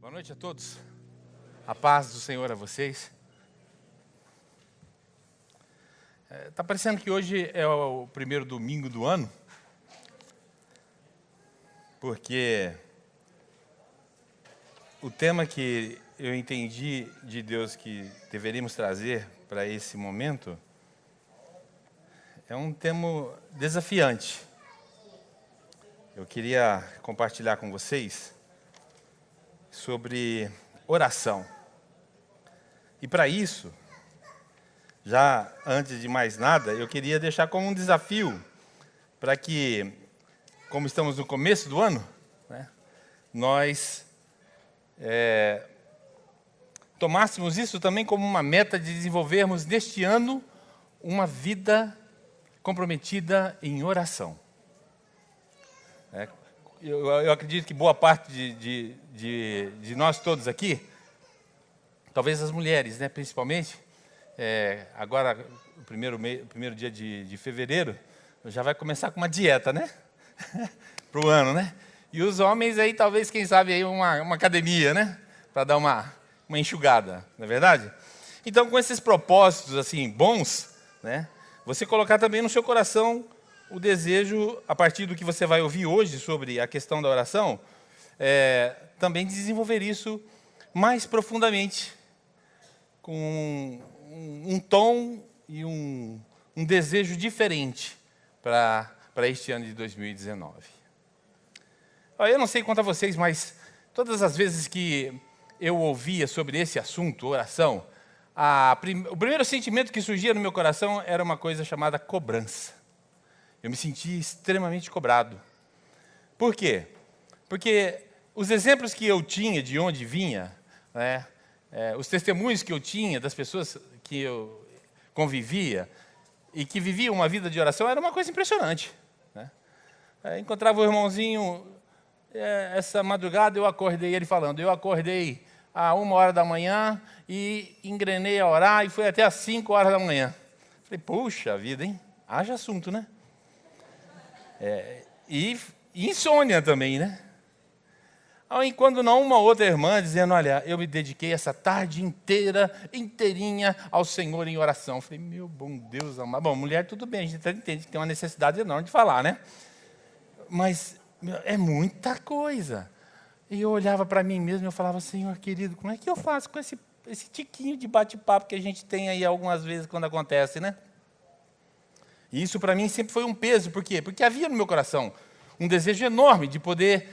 Boa noite a todos. A paz do Senhor a vocês. Está parecendo que hoje é o primeiro domingo do ano, porque o tema que eu entendi de Deus que deveríamos trazer para esse momento é um tema desafiante. Eu queria compartilhar com vocês sobre oração. E para isso, já antes de mais nada, eu queria deixar como um desafio para que, como estamos no começo do ano, né, nós tomássemos isso também como uma meta de desenvolvermos neste ano uma vida comprometida em oração. Eu acredito que boa parte de nós todos aqui, talvez as mulheres, né, principalmente, agora, o primeiro dia de fevereiro, já vai começar com uma dieta, né? Para o ano, né? E os homens aí, talvez, quem sabe, aí uma academia, né? Para dar uma enxugada, não é verdade? Então, com esses propósitos, assim, bons, né? Você colocar também no seu coração o desejo, a partir do que você vai ouvir hoje sobre a questão da oração, também desenvolver isso mais profundamente, com um tom e um desejo diferente para este ano de 2019. Eu não sei quanto a vocês, mas todas as vezes que eu ouvia sobre esse assunto, oração, o primeiro sentimento que surgia no meu coração era uma coisa chamada cobrança. Eu me sentia extremamente cobrado. Por quê? Porque os exemplos que eu tinha de onde vinha, né, os testemunhos que eu tinha das pessoas que eu convivia e que viviam uma vida de oração, era uma coisa impressionante, né? Encontrava o irmãozinho, essa madrugada eu acordei, ele falando, eu acordei à 1h da manhã e engrenei a orar e foi até às 5h da manhã. Falei, puxa vida, hein? Haja assunto, né? E insônia também, né? Quando não, uma outra irmã dizendo, olha, eu me dediquei essa tarde inteirinha ao Senhor em oração. Eu falei, meu bom Deus amado. Bom, mulher tudo bem, a gente entende que tem uma necessidade enorme de falar, né? Mas é muita coisa. E eu olhava para mim mesmo e eu falava, Senhor querido, como é que eu faço com esse tiquinho de bate-papo que a gente tem aí algumas vezes quando acontece, né? E isso para mim sempre foi um peso. Por quê? Porque havia no meu coração um desejo enorme de poder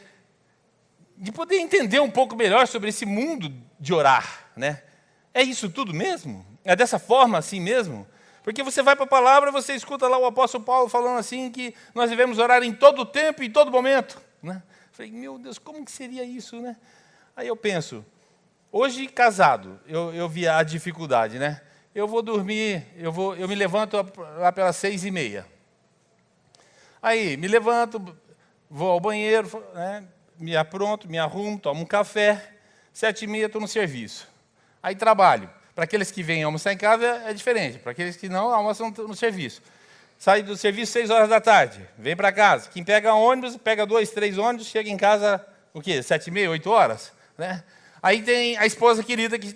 entender um pouco melhor sobre esse mundo de orar, né? É isso tudo mesmo? É dessa forma assim mesmo? Porque você vai para a palavra, você escuta lá o apóstolo Paulo falando assim que nós devemos orar em todo tempo e em todo momento, né? Falei, meu Deus, como que seria isso, né? Aí eu penso, hoje casado, eu vi a dificuldade, né? Eu vou dormir, eu me levanto lá pelas 6h30. Aí, me levanto, vou ao banheiro, né, me apronto, me arrumo, tomo um café, 7h30 estou no serviço. Aí trabalho. Para aqueles que vêm almoçar em casa é diferente, para aqueles que não, almoçam no serviço. Sai do serviço 6h da tarde, vem para casa. Quem pega ônibus, pega 2, 3 ônibus, chega em casa, o quê? 7h30, 8h? Né? Aí tem a esposa querida que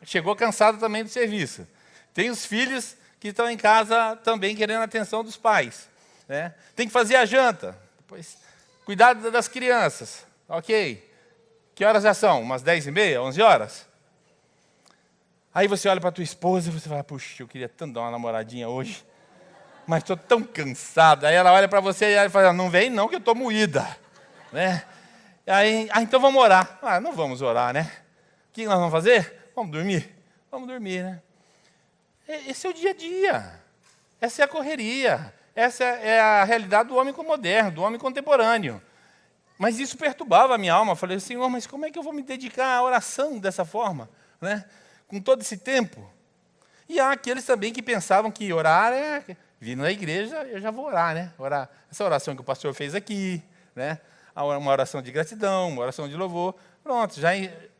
chegou cansada também do serviço. Tem os filhos que estão em casa também querendo a atenção dos pais, né? Tem que fazer a janta, depois cuidar das crianças. Ok. Que horas já são? Umas 10h30, 11h? Aí você olha para a tua esposa e você fala, puxa, eu queria tanto dar uma namoradinha hoje, mas estou tão cansado. Aí ela olha para você e ela fala, não vem não que eu estou moída, né? Aí, então vamos orar. Não vamos orar, né? O que nós vamos fazer? Vamos dormir? Vamos dormir, né? Esse é o dia a dia. Essa é a correria. Essa é a realidade do homem moderno, do homem contemporâneo. Mas isso perturbava a minha alma. Eu falei, Senhor, mas como é que eu vou me dedicar à oração dessa forma, né? Com todo esse tempo? E há aqueles também que pensavam que orar vindo na igreja, eu já vou orar, né? Orar. Essa oração que o pastor fez aqui, né? Uma oração de gratidão, uma oração de louvor. Pronto, já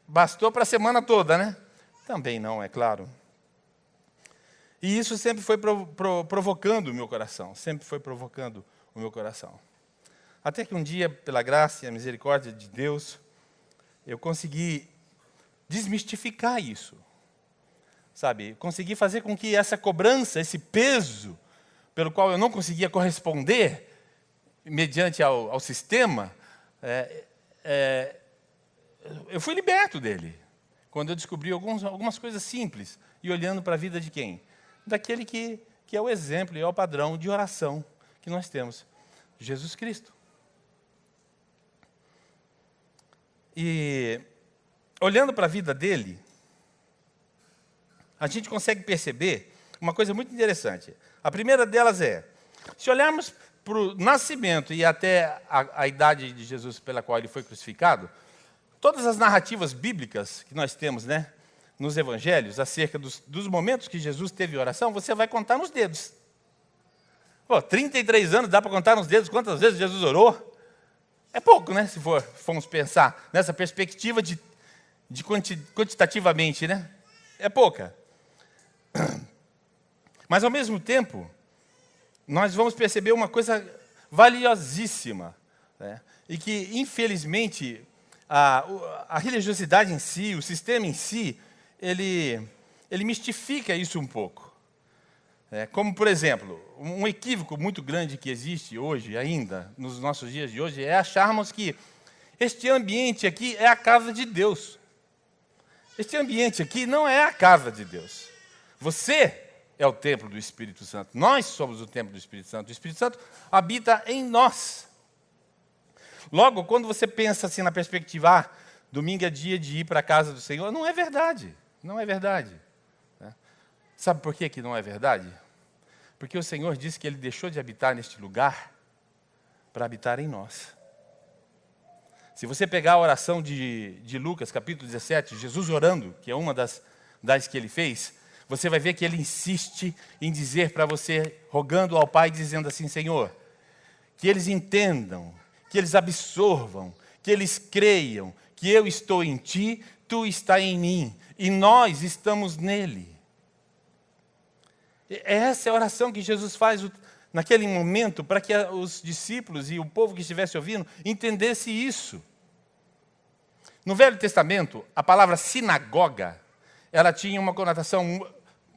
bastou para a semana toda, né? Também não, é claro. E isso sempre foi provocando o meu coração, sempre foi provocando o meu coração. Até que um dia, pela graça e a misericórdia de Deus, eu consegui desmistificar isso. Sabe, consegui fazer com que essa cobrança, esse peso, pelo qual eu não conseguia corresponder, mediante ao sistema, eu fui liberto dele. Quando eu descobri algumas coisas simples, e olhando para a vida de quem? Daquele que é o exemplo e é o padrão de oração que nós temos, Jesus Cristo. E, olhando para a vida dele, a gente consegue perceber uma coisa muito interessante. A primeira delas é, se olharmos para o nascimento e até a idade de Jesus pela qual ele foi crucificado, todas as narrativas bíblicas que nós temos, né, nos evangelhos, acerca dos momentos que Jesus teve oração, você vai contar nos dedos. 33 anos, dá para contar nos dedos quantas vezes Jesus orou? É pouco, né, se formos pensar nessa perspectiva de quantitativamente, né? É pouca. Mas, ao mesmo tempo, nós vamos perceber uma coisa valiosíssima, né? E que, infelizmente, a religiosidade em si, o sistema em si, ele mistifica isso um pouco. Como, por exemplo, um equívoco muito grande que existe hoje, ainda, nos nossos dias de hoje, é acharmos que este ambiente aqui é a casa de Deus. Este ambiente aqui não é a casa de Deus. Você é o templo do Espírito Santo. Nós somos o templo do Espírito Santo. O Espírito Santo habita em nós. Logo, quando você pensa assim na perspectiva, domingo é dia de ir para a casa do Senhor, não é verdade. Não é verdade. Sabe por que não é verdade? Porque o Senhor disse que Ele deixou de habitar neste lugar para habitar em nós. Se você pegar a oração de Lucas, capítulo 17, Jesus orando, que é uma das que Ele fez, você vai ver que Ele insiste em dizer para você, rogando ao Pai, dizendo assim, Senhor, que eles entendam, que eles absorvam, que eles creiam, que eu estou em Ti, Tu está em mim, e nós estamos nele. Essa é a oração que Jesus faz naquele momento, para que os discípulos e o povo que estivesse ouvindo entendesse isso. No Velho Testamento, a palavra sinagoga, ela tinha uma conotação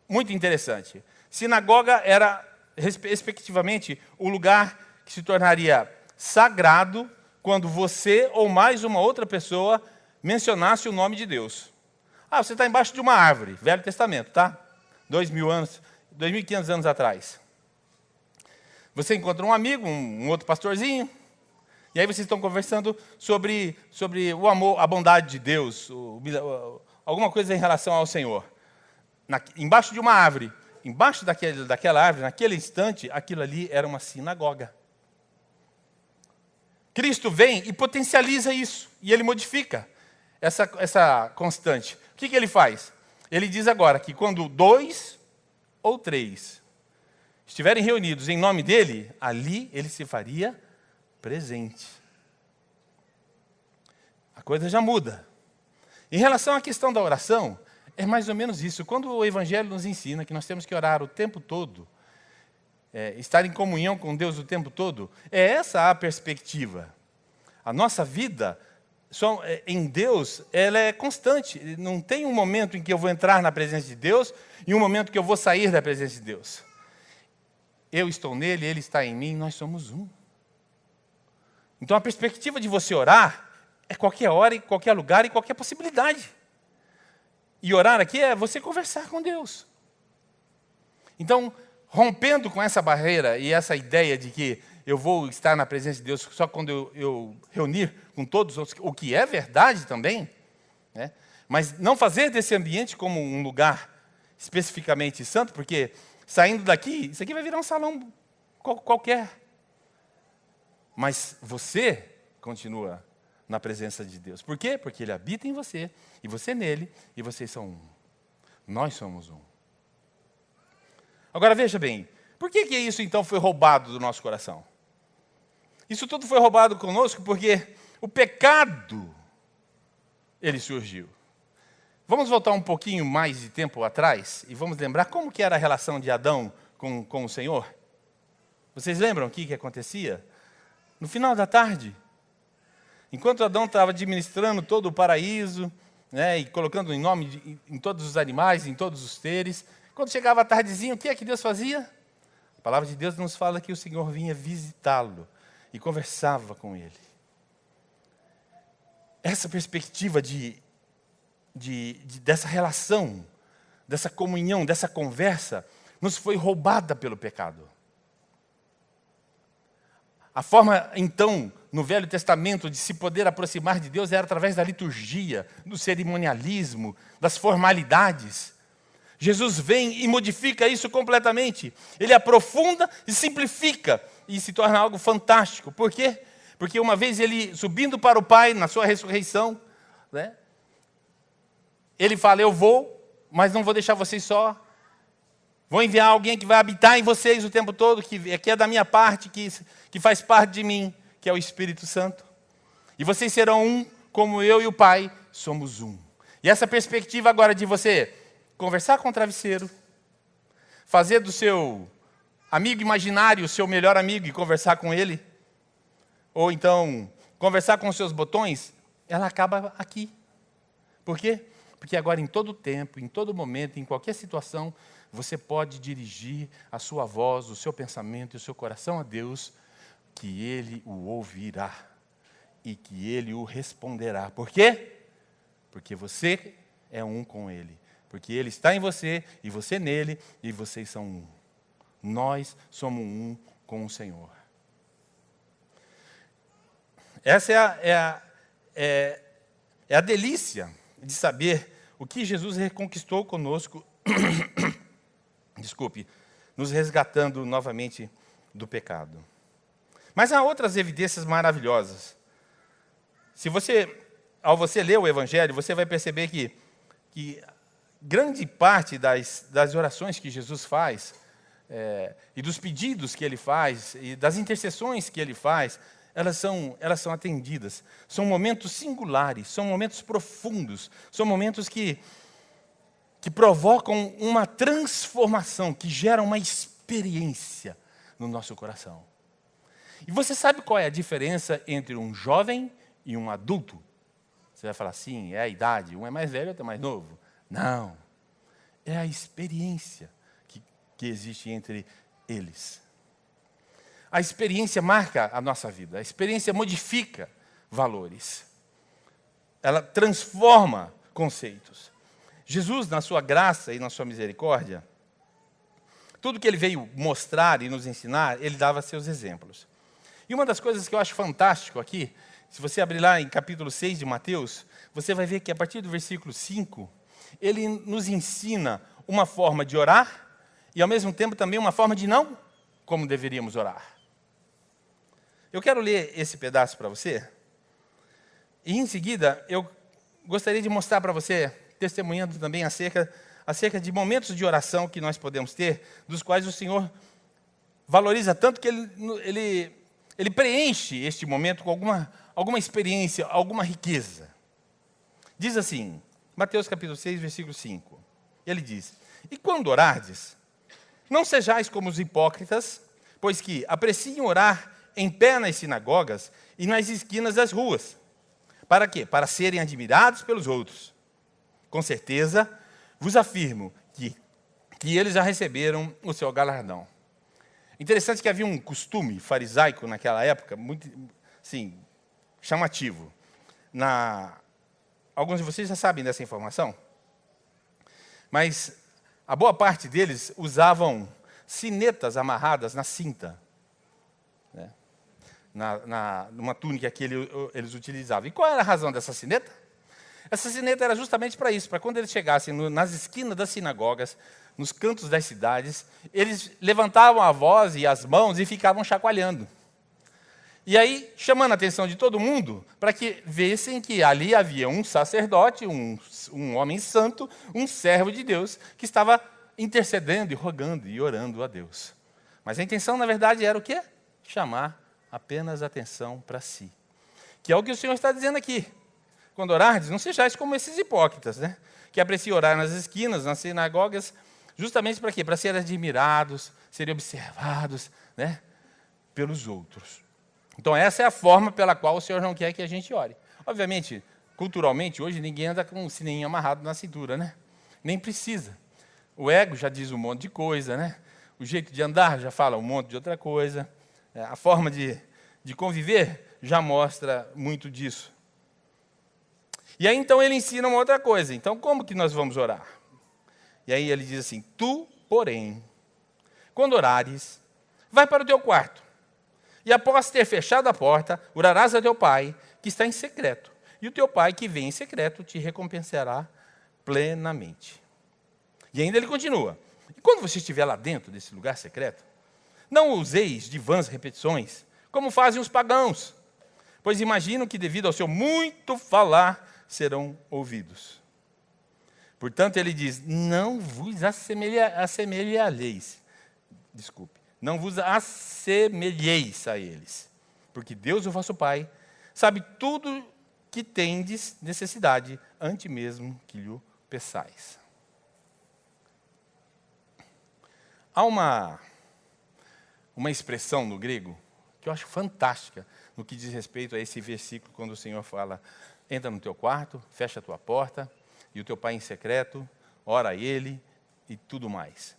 muito interessante. Sinagoga era, respectivamente, o lugar que se tornaria sagrado quando você ou mais uma outra pessoa mencionasse o nome de Deus. Você está embaixo de uma árvore, Velho Testamento, tá? 2.500 anos atrás. Você encontra um amigo, um outro pastorzinho, e aí vocês estão conversando sobre o amor, a bondade de Deus, alguma coisa em relação ao Senhor. Embaixo de uma árvore, embaixo daquela árvore, naquele instante, aquilo ali era uma sinagoga. Cristo vem e potencializa isso, e Ele modifica essa constante. O que Ele faz? Ele diz agora que quando 2 ou 3 estiverem reunidos em nome dEle, ali Ele se faria presente. A coisa já muda. Em relação à questão da oração, é mais ou menos isso. Quando o Evangelho nos ensina que nós temos que orar o tempo todo, estar em comunhão com Deus o tempo todo, é essa a perspectiva. A nossa vida em Deus, ela é constante. Não tem um momento em que eu vou entrar na presença de Deus e um momento que eu vou sair da presença de Deus. Eu estou nele, Ele está em mim, nós somos um. Então a perspectiva de você orar é qualquer hora, em qualquer lugar, em qualquer possibilidade. E orar aqui é você conversar com Deus. Então, rompendo com essa barreira e essa ideia de que eu vou estar na presença de Deus só quando eu reunir com todos, o que é verdade também, né? Mas não fazer desse ambiente como um lugar especificamente santo, porque saindo daqui, isso aqui vai virar um salão qualquer. Mas você continua na presença de Deus. Por quê? Porque Ele habita em você, e você nele, e vocês são um. Nós somos um. Agora veja bem, por que isso então foi roubado do nosso coração? Isso tudo foi roubado conosco porque o pecado, ele surgiu. Vamos voltar um pouquinho mais de tempo atrás e vamos lembrar como que era a relação de Adão com o Senhor? Vocês lembram o que acontecia? No final da tarde, Enquanto Adão estava administrando todo o paraíso, né, e colocando em todos os animais, em todos os seres, quando chegava a tardezinha, o que é que Deus fazia? A palavra de Deus nos fala que o Senhor vinha visitá-lo e conversava com ele. Essa perspectiva dessa relação, dessa comunhão, dessa conversa, nos foi roubada pelo pecado. A forma, então, no Velho Testamento, de se poder aproximar de Deus era através da liturgia, do cerimonialismo, das formalidades. Jesus vem e modifica isso completamente. Ele aprofunda e simplifica, e se torna algo fantástico. Por quê? Porque uma vez ele, subindo para o Pai, na sua ressurreição, né, ele fala, eu vou, mas não vou deixar vocês só. Vou enviar alguém que vai habitar em vocês o tempo todo, que é da minha parte, que faz parte de mim, que é o Espírito Santo. E vocês serão um, como eu e o Pai somos um. E essa perspectiva agora de você conversar com o travesseiro, fazer do seu amigo imaginário o seu melhor amigo e conversar com ele, ou então conversar com os seus botões, ela acaba aqui. Por quê? Porque agora em todo tempo, em todo momento, em qualquer situação, você pode dirigir a sua voz, o seu pensamento e o seu coração a Deus, que Ele o ouvirá e que Ele o responderá. Por quê? Porque você é um com Ele. Porque Ele está em você e você nele e vocês são um. Nós somos um com o Senhor. Essa é a delícia de saber o que Jesus reconquistou conosco, nos resgatando novamente do pecado. Mas há outras evidências maravilhosas. Ao você ler o Evangelho, você vai perceber que grande parte das orações que Jesus faz, e dos pedidos que Ele faz, e das intercessões que Ele faz, elas são atendidas. São momentos singulares, são momentos profundos, são momentos que provocam uma transformação, que geram uma experiência no nosso coração. E você sabe qual é a diferença entre um jovem e um adulto? Você vai falar, sim, é a idade, um é mais velho, outro é mais novo. Não, é a experiência que existe entre eles. A experiência marca a nossa vida, a experiência modifica valores. Ela transforma conceitos. Jesus, na sua graça e na sua misericórdia, tudo que Ele veio mostrar e nos ensinar, Ele dava seus exemplos. E uma das coisas que eu acho fantástico aqui, se você abrir lá em capítulo 6 de Mateus, você vai ver que a partir do versículo 5, Ele nos ensina uma forma de orar e, ao mesmo tempo, também uma forma de não como deveríamos orar. Eu quero ler esse pedaço para você, e em seguida eu gostaria de mostrar para você, testemunhando também acerca de momentos de oração que nós podemos ter, dos quais o Senhor valoriza tanto que Ele preenche este momento com alguma experiência, alguma riqueza. Diz assim, Mateus capítulo 6, versículo 5. Ele diz, e quando orardes, não sejais como os hipócritas, pois que apreciam orar em pé nas sinagogas e nas esquinas das ruas. Para quê? Para serem admirados pelos outros. Com certeza, vos afirmo que eles já receberam o seu galardão. Interessante que havia um costume farisaico naquela época, muito, sim, chamativo. Alguns de vocês já sabem dessa informação, mas a boa parte deles usavam sinetas amarradas na cinta, né? Numa túnica que eles utilizavam. E qual era a razão dessa sineta? Essa sineta era justamente para isso, para quando eles chegassem nas esquinas das sinagogas, nos cantos das cidades, eles levantavam a voz e as mãos e ficavam chacoalhando. E aí, chamando a atenção de todo mundo, para que vissem que ali havia um sacerdote, um homem santo, um servo de Deus, que estava intercedendo e rogando e orando a Deus. Mas a intenção, na verdade, era o quê? Chamar apenas atenção para si. Que é o que o Senhor está dizendo aqui. Quando orardes, não sejais como esses hipócritas, né? Que apreciam orar nas esquinas, nas sinagogas, justamente para quê? Para serem admirados, serem observados, né? Pelos outros. Então, essa é a forma pela qual o Senhor não quer que a gente ore. Obviamente, culturalmente, hoje ninguém anda com um sininho amarrado na cintura, né? Nem precisa. O ego já diz um monte de coisa, né? O jeito de andar já fala um monte de outra coisa. A forma de conviver já mostra muito disso. E aí, então, ele ensina uma outra coisa. Então, como que nós vamos orar? E aí ele diz assim, tu, porém, quando orares, vai para o teu quarto. E após ter fechado a porta, orarás a teu pai, que está em secreto. E o teu pai, que vem em secreto, te recompensará plenamente. E ainda ele continua. E quando você estiver lá dentro desse lugar secreto, não useis de vãs repetições, como fazem os pagãos, pois imaginam que devido ao seu muito falar, serão ouvidos. Portanto, ele diz, não vos assemelheis. Desculpe. Não vos assemelheis a eles, porque Deus, o vosso Pai, sabe tudo que tendes necessidade, antes mesmo que lhe peçais. Há uma expressão no grego que eu acho fantástica no que diz respeito a esse versículo, quando o Senhor fala, entra no teu quarto, fecha a tua porta, e o teu pai em secreto, ora a ele e tudo mais.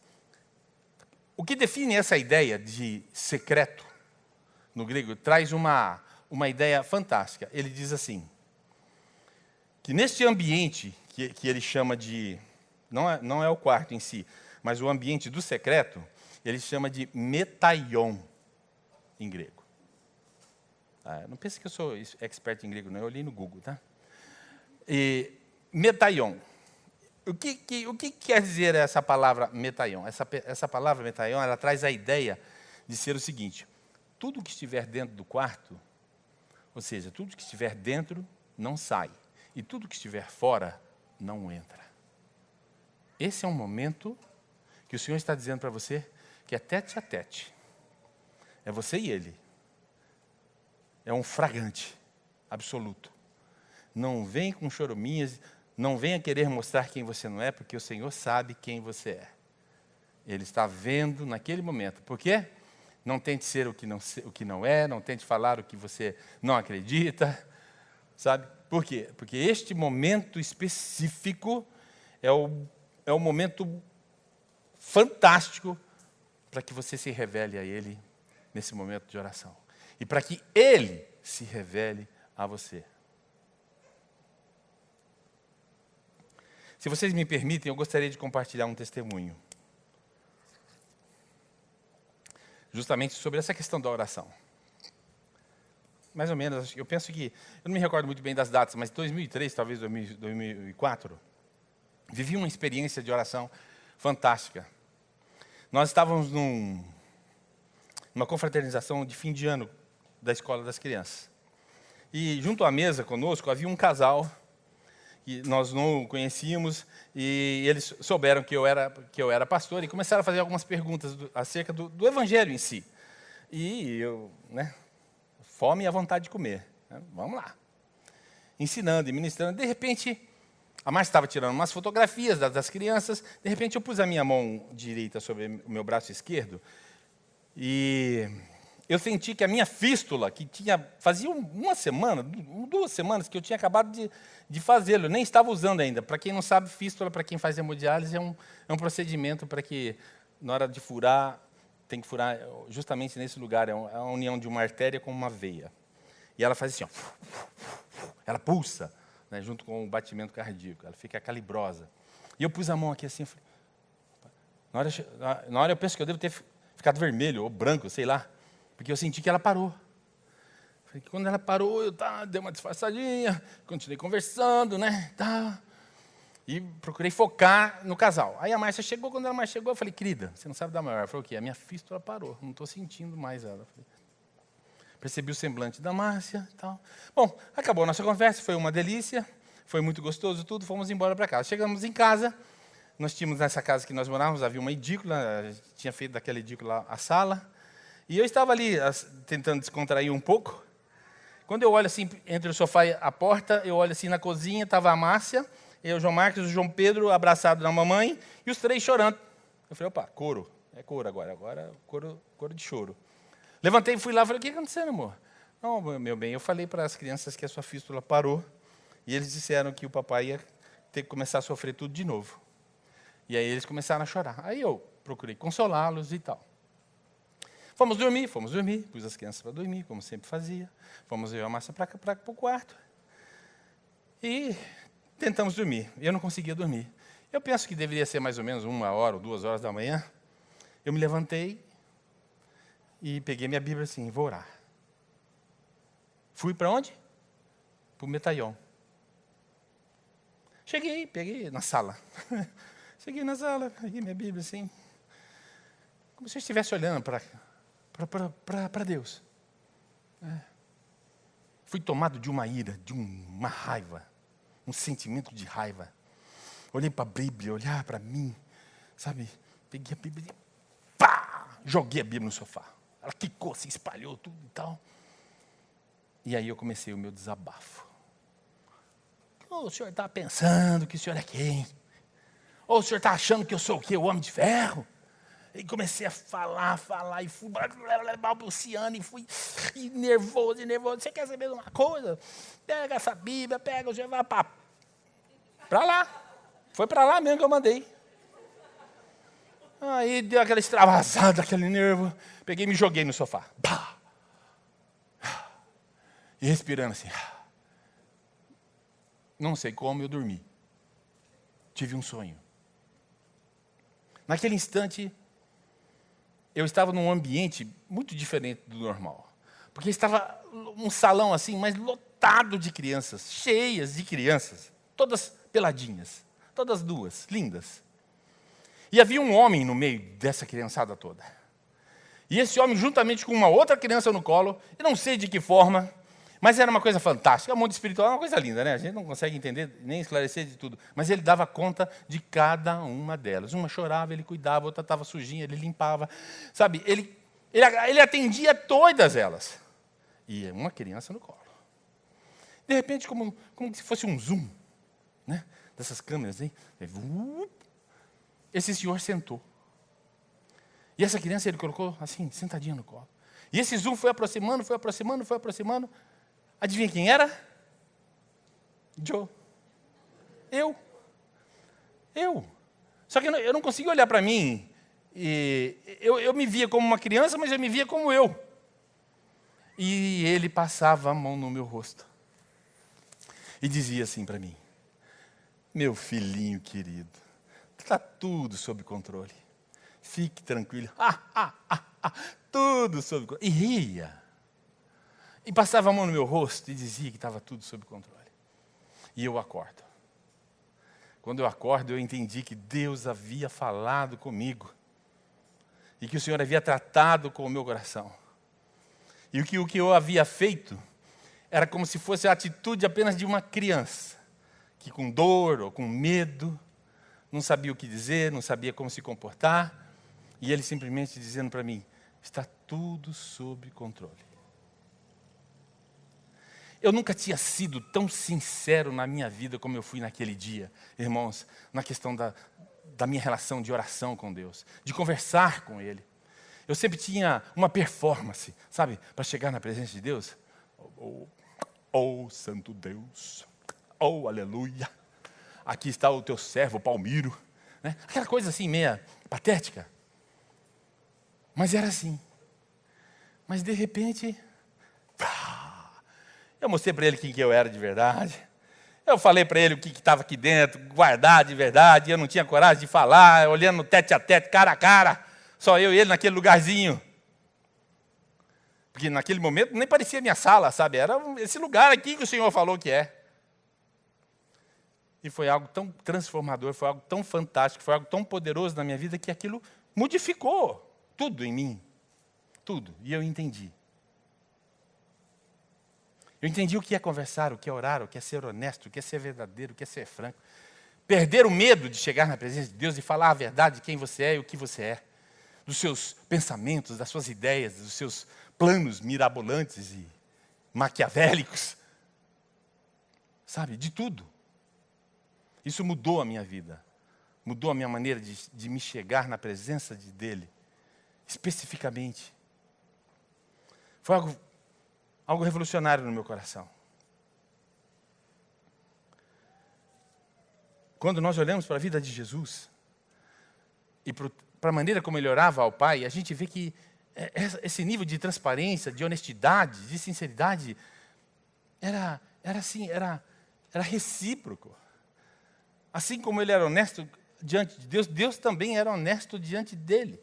O que define essa ideia de secreto, no grego, traz uma ideia fantástica. Ele diz assim, que neste ambiente, que ele chama de, não é o quarto em si, mas o ambiente do secreto, ele chama de metaion, em grego. Não pense que eu sou expert em grego, não, eu li no Google, tá? E metaion. O que quer dizer essa palavra metaion? Essa palavra metaion, ela traz a ideia de ser o seguinte, tudo que estiver dentro do quarto, ou seja, tudo que estiver dentro não sai, e tudo que estiver fora não entra. Esse é um momento que o Senhor está dizendo para você que é tete a tete. É você e Ele. É um fragante absoluto. Não vem com choraminhas, não venha querer mostrar quem você não é, porque o Senhor sabe quem você é. Ele está vendo naquele momento. Por quê? Não tente ser o que não é, não tente falar o que você não acredita. Sabe? Por quê? Porque este momento específico é o momento fantástico para que você se revele a Ele nesse momento de oração. E para que Ele se revele a você. Se vocês me permitem, eu gostaria de compartilhar um testemunho. Justamente sobre essa questão da oração. Mais ou menos, eu penso que, eu não me recordo muito bem das datas, mas 2003, talvez 2004, vivi uma experiência de oração fantástica. Nós estávamos numa confraternização de fim de ano da Escola das Crianças. E junto à mesa conosco havia um casal que nós não conhecíamos, e eles souberam que eu era pastor, e começaram a fazer algumas perguntas acerca do Evangelho em si. E eu, fome e a vontade de comer. Vamos lá. Ensinando e ministrando. De repente, a Márcia estava tirando umas fotografias das crianças, de repente eu pus a minha mão direita sobre o meu braço esquerdo, e eu senti que a minha fístula, que fazia uma semana, 2 semanas que eu tinha acabado de fazê-lo, nem estava usando ainda. Para quem não sabe, fístula, para quem faz hemodiálise, é um procedimento para que, na hora de furar, tem que furar justamente nesse lugar, é a união de uma artéria com uma veia. E ela faz assim, ela pulsa, junto com o batimento cardíaco, ela fica calibrosa. E eu pus a mão aqui assim, falei, na hora eu penso que eu devo ter ficado vermelho ou branco, sei lá, porque eu senti que ela parou. Quando ela parou, eu dei uma disfarçadinha, continuei conversando, e procurei focar no casal. Aí a Márcia chegou, quando a Márcia chegou, eu falei, querida, você não sabe da maior. Ela falou, o quê? A minha fístula parou, não estou sentindo mais ela. Percebi o semblante da Márcia e tal. Bom, acabou a nossa conversa, foi uma delícia, foi muito gostoso tudo, fomos embora para casa. Chegamos em casa, nós tínhamos nessa casa que nós morávamos, havia uma edícula, a gente tinha feito daquela edícula a sala, e eu estava ali tentando descontrair um pouco. Quando eu olho assim, entre o sofá e a porta, eu olho assim na cozinha, estava a Márcia, eu, o João Marcos, o João Pedro, abraçado na mamãe, e os 3 chorando. Eu falei, opa, coro, é coro agora coro de choro. Levantei e fui lá, falei, o que aconteceu, amor? Não, meu bem, eu falei para as crianças que a sua fístula parou, e eles disseram que o papai ia ter que começar a sofrer tudo de novo. E aí eles começaram a chorar. Aí eu procurei consolá-los e tal. Fomos dormir, pus as crianças para dormir, como sempre fazia. Fomos eu e a Márcia para o quarto. E tentamos dormir. Eu não conseguia dormir. Eu penso que deveria ser mais ou menos 1 hora ou 2 horas da manhã. Eu me levantei e peguei minha Bíblia assim, vou orar. Fui para onde? Para o Metaion. Peguei na sala. Cheguei na sala, peguei minha Bíblia assim. Como se eu estivesse olhando para Deus. Fui tomado de uma ira, de uma raiva, um sentimento de raiva. Olhei para a Bíblia, olhar para mim, sabe? Peguei a Bíblia e pá! Joguei a Bíblia no sofá. Ela quicou, se espalhou tudo e tal. E aí eu comecei o meu desabafo. O senhor está pensando que o senhor é quem? Ou o senhor está achando que eu sou o quê? O homem de ferro? E comecei a falar, e fui balbuciando, e fui nervoso. Você quer saber de uma coisa? Pega essa Bíblia, pega o senhor, vai para lá. Foi para lá mesmo que eu mandei. Aí deu aquela extravasada, aquele nervo. Peguei e me joguei no sofá. Bah! E respirando assim. Não sei como eu dormi. Tive um sonho. Naquele instante, eu estava num ambiente muito diferente do normal. Porque estava um salão assim, mas lotado de crianças, cheias de crianças, todas peladinhas, todas duas, lindas. E havia um homem no meio dessa criançada toda. E esse homem, juntamente com uma outra criança no colo, eu não sei de que forma, mas era uma coisa fantástica. O mundo espiritual é uma coisa linda, né? A gente não consegue entender nem esclarecer de tudo. Mas ele dava conta de cada uma delas. Uma chorava, ele cuidava, outra estava sujinha, ele limpava. Sabe, ele atendia todas elas. E uma criança no colo. De repente, como se fosse um zoom, né? Dessas câmeras aí. Esse senhor sentou. E essa criança ele colocou assim, sentadinha no colo. E esse zoom foi aproximando. Adivinha quem era? Joe. Eu. Só que eu não conseguia olhar para mim. E eu me via como uma criança, mas eu me via como eu. E ele passava a mão no meu rosto. E dizia assim para mim: meu filhinho querido, está tudo sob controle. Fique tranquilo. Tudo sob controle. E ria. E passava a mão no meu rosto e dizia que estava tudo sob controle. E eu acordo. Quando eu acordo, eu entendi que Deus havia falado comigo. E que o Senhor havia tratado com o meu coração. E o que eu havia feito era como se fosse a atitude apenas de uma criança. Que com dor ou com medo, não sabia o que dizer, não sabia como se comportar. E ele simplesmente dizendo para mim: está tudo sob controle. Eu nunca tinha sido tão sincero na minha vida como eu fui naquele dia, irmãos, na questão da minha relação de oração com Deus, de conversar com Ele. Eu sempre tinha uma performance, sabe, para chegar na presença de Deus. Oh, santo Deus, oh, aleluia, aqui está o teu servo Palmiro. Né? Aquela coisa assim, meia patética. Mas era assim. Mas de repente... eu mostrei para ele quem que eu era de verdade. Eu falei para ele o que estava aqui dentro, guardado de verdade. Eu não tinha coragem de falar, olhando tete a tete, cara a cara. Só eu e ele naquele lugarzinho. Porque naquele momento nem parecia minha sala, sabe? Era esse lugar aqui que o Senhor falou que é. E foi algo tão transformador, foi algo tão fantástico, foi algo tão poderoso na minha vida que aquilo modificou tudo em mim. Tudo. E eu entendi. Eu entendi o que é conversar, o que é orar, o que é ser honesto, o que é ser verdadeiro, o que é ser franco. Perder o medo de chegar na presença de Deus e falar a verdade de quem você é e o que você é. Dos seus pensamentos, das suas ideias, dos seus planos mirabolantes e maquiavélicos. Sabe, de tudo. Isso mudou a minha vida. Mudou a minha maneira de me chegar na presença dEle. Especificamente. Foi algo algo revolucionário no meu coração. Quando nós olhamos para a vida de Jesus e para a maneira como ele orava ao Pai, a gente vê que esse nível de transparência, de honestidade, de sinceridade, era recíproco. Assim como ele era honesto diante de Deus, Deus também era honesto diante dele.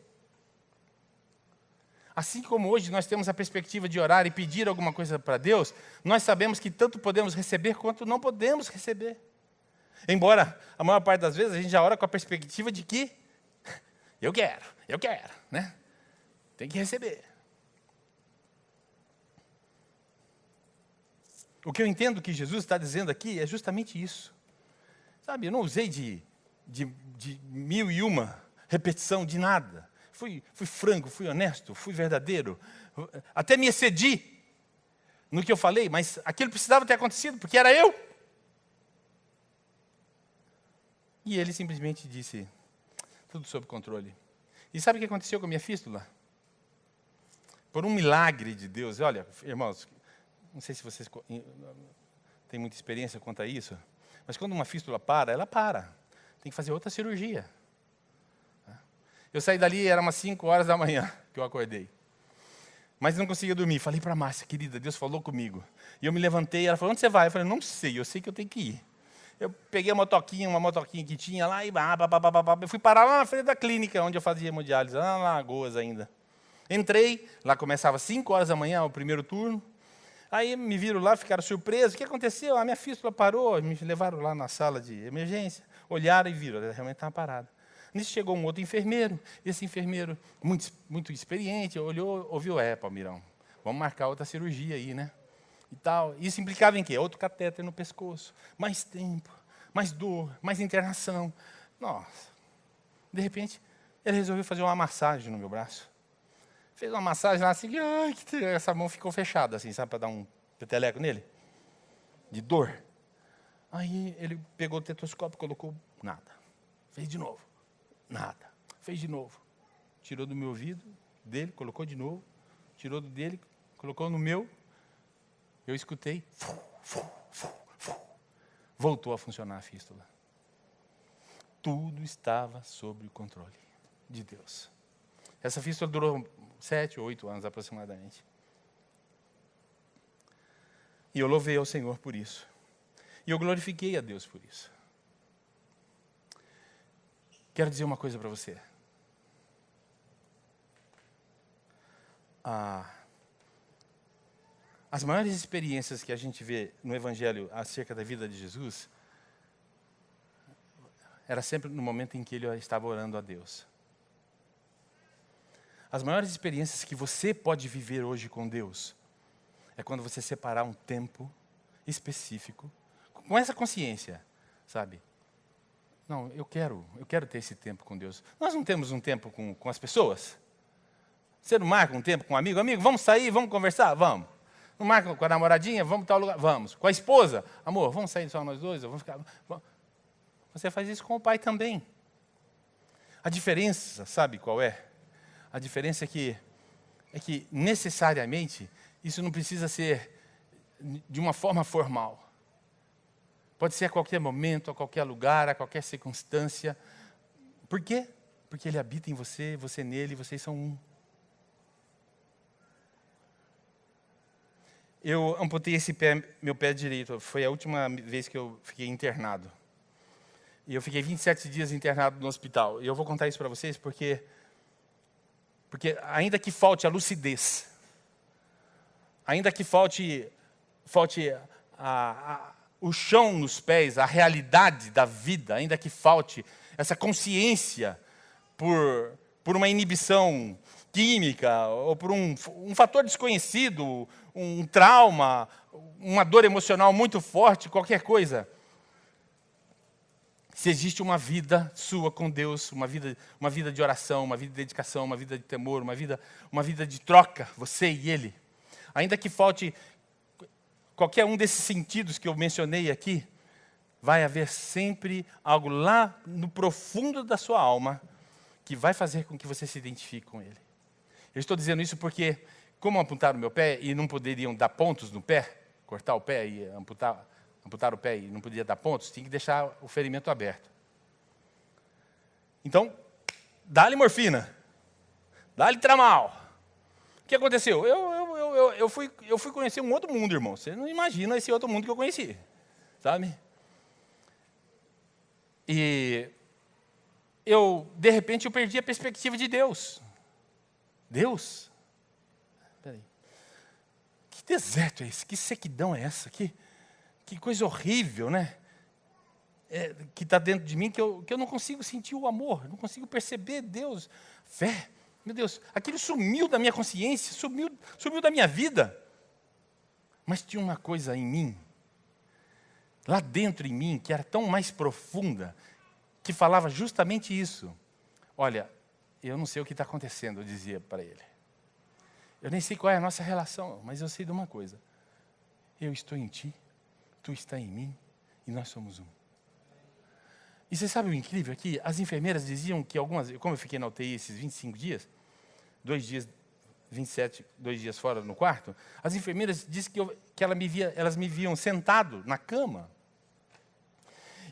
Assim como hoje nós temos a perspectiva de orar e pedir alguma coisa para Deus, nós sabemos que tanto podemos receber quanto não podemos receber. Embora, a maior parte das vezes, a gente já ora com a perspectiva de que eu quero, né? Tem que receber. O que eu entendo que Jesus está dizendo aqui é justamente isso. Sabe, eu não usei de 1001 repetição de nada. Fui franco, fui honesto, fui verdadeiro. Até me excedi no que eu falei, mas aquilo precisava ter acontecido, porque era eu. E ele simplesmente disse, tudo sob controle. E sabe o que aconteceu com a minha fístula? Por um milagre de Deus. Olha, irmãos, não sei se vocês têm muita experiência quanto a isso, mas quando uma fístula para, ela para. Tem que fazer outra cirurgia. Eu saí dali, era umas 5 horas da manhã que eu acordei. Mas não conseguia dormir. Falei para a Márcia, querida, Deus falou comigo. E eu me levantei, ela falou, onde você vai? Eu falei, não sei, eu sei que eu tenho que ir. Eu peguei uma motoquinha que tinha lá e eu fui parar lá na frente da clínica, onde eu fazia hemodiálise, lá na Lagoas ainda. Entrei, lá começava às 5 horas da manhã, o primeiro turno. Aí me viram lá, ficaram surpresos. O que aconteceu? A minha fístula parou, me levaram lá na sala de emergência, olharam e viram, ela realmente estava parada. Nisso chegou um outro enfermeiro, esse enfermeiro, muito experiente, olhou, ouviu, Palmeirão, vamos marcar outra cirurgia aí, né? E tal. Isso implicava em quê? Outro catéter no pescoço, mais tempo, mais dor, mais internação. Nossa. De repente, ele resolveu fazer uma massagem no meu braço. Fez uma massagem lá assim, essa mão ficou fechada, assim, sabe, para dar um peteleco nele, de dor. Aí ele pegou o tetoscópio, colocou nada. Fez de novo, nada. Fez de novo. Tirou do meu ouvido, dele, colocou de novo. Tirou do dele, colocou no meu. Eu escutei. Voltou a funcionar a fístula. Tudo estava sob o controle de Deus. Essa fístula durou 7 ou 8 anos aproximadamente. E eu louvei ao Senhor por isso. E eu glorifiquei a Deus por isso. Quero dizer uma coisa para você. As maiores experiências que a gente vê no Evangelho acerca da vida de Jesus era sempre no momento em que ele estava orando a Deus. As maiores experiências que você pode viver hoje com Deus é quando você separar um tempo específico, com essa consciência, sabe? Não, eu quero ter esse tempo com Deus. Nós não temos um tempo com as pessoas? Você não marca um tempo com um amigo? Amigo, vamos sair, vamos conversar? Vamos. Não marca com a namoradinha? Vamos para tal lugar? Vamos. Com a esposa? Amor, vamos sair só nós dois? Vamos ficar... Você faz isso com o pai também. A diferença, sabe qual é? A diferença é que necessariamente isso não precisa ser de uma forma formal. Pode ser a qualquer momento, a qualquer lugar, a qualquer circunstância. Por quê? Porque ele habita em você, você nele, vocês são um. Eu amputei meu pé direito. Foi a última vez que eu fiquei internado. E eu fiquei 27 dias internado no hospital. E eu vou contar isso para vocês porque ainda que falte a lucidez, ainda que falte o chão nos pés, a realidade da vida, ainda que falte essa consciência por uma inibição química, ou por um fator desconhecido, um trauma, uma dor emocional muito forte, qualquer coisa. Se existe uma vida sua com Deus, uma vida de oração, uma vida de dedicação, uma vida de temor, uma vida de troca, você e Ele, ainda que falte qualquer um desses sentidos que eu mencionei aqui, vai haver sempre algo lá no profundo da sua alma que vai fazer com que você se identifique com Ele. Eu estou dizendo isso porque como amputaram o meu pé e não poderiam dar pontos no pé, cortar o pé e amputar o pé e não podia dar pontos, tinha que deixar o ferimento aberto. Então, dá-lhe morfina, dá-lhe tramal. O que aconteceu? Eu fui conhecer um outro mundo, irmão. Você não imagina esse outro mundo que eu conheci, sabe? E de repente, eu perdi a perspectiva de Deus. Deus? Peraí. Que deserto é esse? Que sequidão é essa? Que coisa horrível, né? Que está dentro de mim, que eu não consigo sentir o amor, não consigo perceber Deus. Fé, meu Deus, aquilo sumiu da minha consciência, sumiu da minha vida. Mas tinha uma coisa em mim, lá dentro em mim, que era tão mais profunda, que falava justamente isso. Olha, eu não sei o que está acontecendo, eu dizia para ele. Eu nem sei qual é a nossa relação, mas eu sei de uma coisa. Eu estou em ti, tu está em mim, e nós somos um. E você sabe o incrível aqui? As enfermeiras diziam que como eu fiquei na UTI esses 25 dias, 2 dias, 27, 2 dias fora no quarto, as enfermeiras disseram que elas me viam sentado na cama.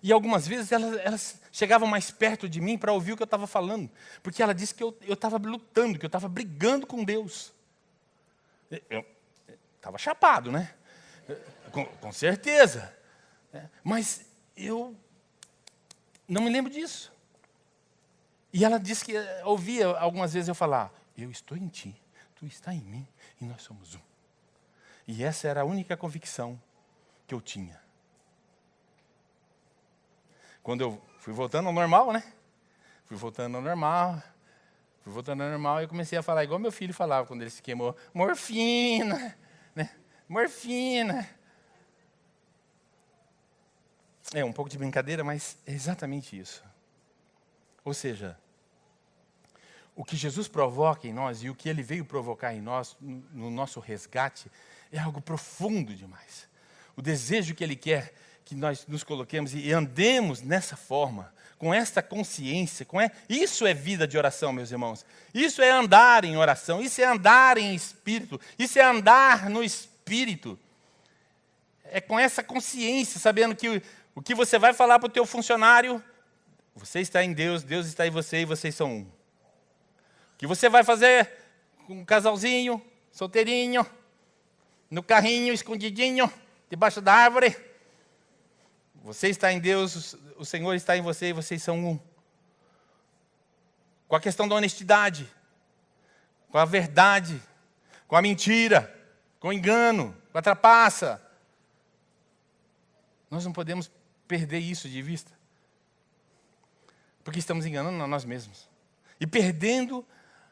E algumas vezes elas chegavam mais perto de mim para ouvir o que eu estava falando, porque ela disse que eu estava lutando, que eu estava brigando com Deus. Eu estava chapado, né? Com certeza. Mas eu não me lembro disso. E ela disse que ouvia algumas vezes eu falar, eu estou em ti, tu está em mim, e nós somos um. E essa era a única convicção que eu tinha. Quando eu fui voltando ao normal, né? Fui voltando ao normal, e eu comecei a falar igual meu filho falava quando ele se queimou. Morfina, né? Morfina. É um pouco de brincadeira, mas é exatamente isso. Ou seja, o que Jesus provoca em nós e o que Ele veio provocar em nós, no nosso resgate, é algo profundo demais. O desejo que Ele quer que nós nos coloquemos e andemos nessa forma, com esta consciência, isso é vida de oração, meus irmãos. Isso é andar em oração, isso é andar em espírito, isso é andar no espírito. É com essa consciência, sabendo que o que você vai falar para o teu funcionário, você está em Deus, Deus está em você e vocês são um. O que você vai fazer com um casalzinho, solteirinho, no carrinho, escondidinho, debaixo da árvore. Você está em Deus, o Senhor está em você e vocês são um. Com a questão da honestidade, com a verdade, com a mentira, com o engano, com a trapaça. Nós não podemos perder isso de vista. Porque estamos enganando a nós mesmos. E perdendo